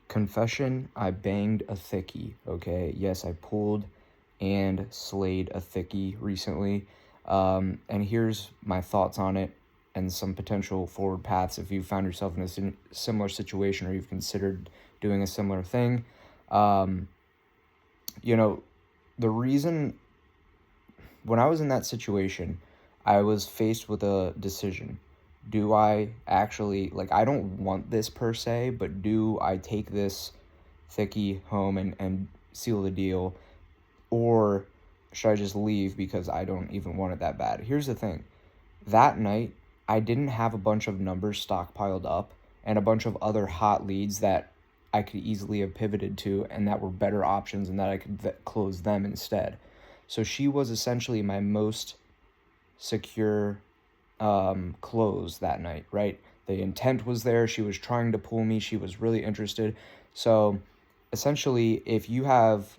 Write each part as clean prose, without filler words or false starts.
Confession, I banged a thiccy, okay? Yes, I pulled and slayed a thiccy recently. And here's my thoughts on it and some potential forward paths if you found yourself in a similar situation or you've considered doing a similar thing. Um, you know, the reason when I was in that situation, I was faced with a decision. Do I actually, like, I don't want this per se, but do I take this thiccy home and seal the deal? Or should I just leave because I don't even want it that bad? Here's the thing. That night, I didn't have a bunch of numbers stockpiled up and a bunch of other hot leads that I could easily have pivoted to and that were better options and that I could close them instead. So she was essentially my most secure close that night, right? The intent was there. She was trying to pull me. She was really interested. So essentially, if you have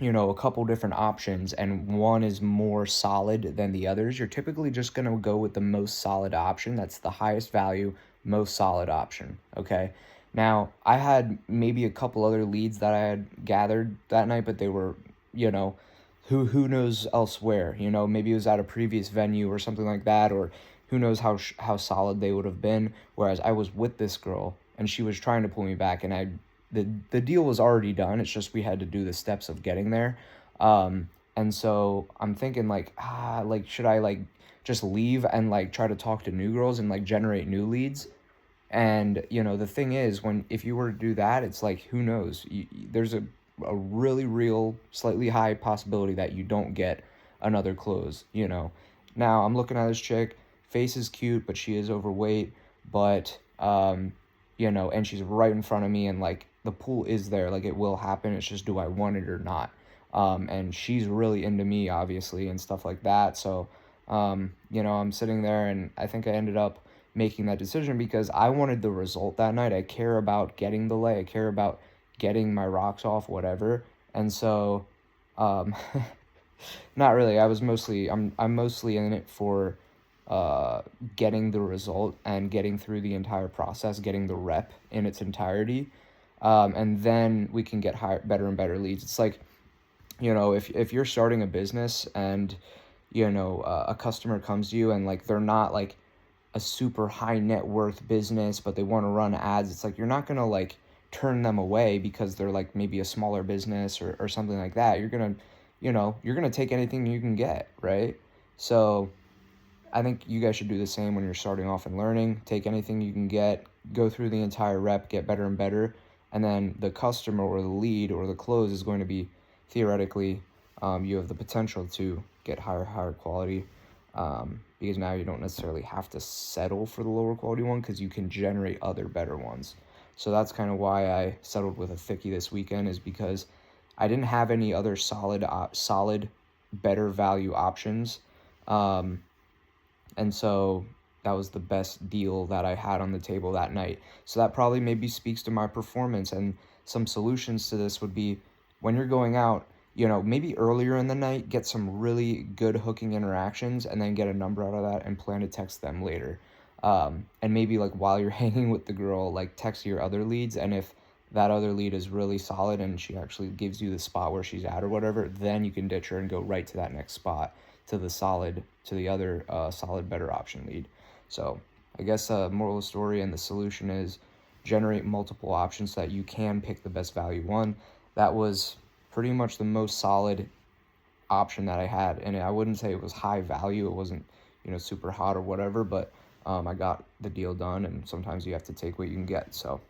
a couple different options and one is more solid than the others, you're typically just going to go with the most solid option. That's the highest value, most solid option. Okay. Now, I had maybe a couple other leads that I had gathered that night, but they were, you know, who knows elsewhere, maybe it was at a previous venue or something like that, or who knows how solid they would have been. Whereas I was with this girl and she was trying to pull me back, and the deal was already done. It's just we had to do the steps of getting there. And so I'm thinking like should I like just leave and like try to talk to new girls and like generate new leads? And the thing is, when if you were to do that, it's like who knows? There's a really real, slightly high possibility that you don't get another close. Now I'm looking at this chick. Face is cute, but she is overweight. But and she's right in front of me, and like the pool is there, like it will happen. It's just, do I want it or not? And she's really into me, obviously, and stuff like that. So I'm sitting there, and I think I ended up making that decision because I wanted the result that night. I care about getting the lay. I care about getting my rocks off, whatever. And so, um, not really. I'm mostly in it for getting the result and getting through the entire process, getting the rep in its entirety. And then we can get better and better leads. It's like, if you're starting a business and, a customer comes to you and like, they're not like a super high net worth business, but they want to run ads. It's like, you're not going to like turn them away because they're like maybe a smaller business or something like that. You're going to take anything you can get. Right. So I think you guys should do the same when you're starting off and learning. Take anything you can get, go through the entire rep, get better and better. And then the customer or the lead or the close is going to be theoretically, you have the potential to get higher quality, because now you don't necessarily have to settle for the lower quality one because you can generate other better ones. So that's kind of why I settled with a thiccy this weekend, is because I didn't have any other solid, better value options. And so that was the best deal that I had on the table that night. So that probably maybe speaks to my performance. And some solutions to this would be, when you're going out, maybe earlier in the night, get some really good hooking interactions and then get a number out of that and plan to text them later. And maybe like while you're hanging with the girl, like text your other leads. And if that other lead is really solid and she actually gives you the spot where she's at or whatever, then you can ditch her and go right to that next spot, to the other solid, better option lead. So I guess moral of the story and the solution is generate multiple options so that you can pick the best value one. That was pretty much the most solid option that I had, and I wouldn't say it was high value. It wasn't super hot or whatever, but I got the deal done, and sometimes you have to take what you can get. So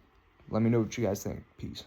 let me know what you guys think. Peace.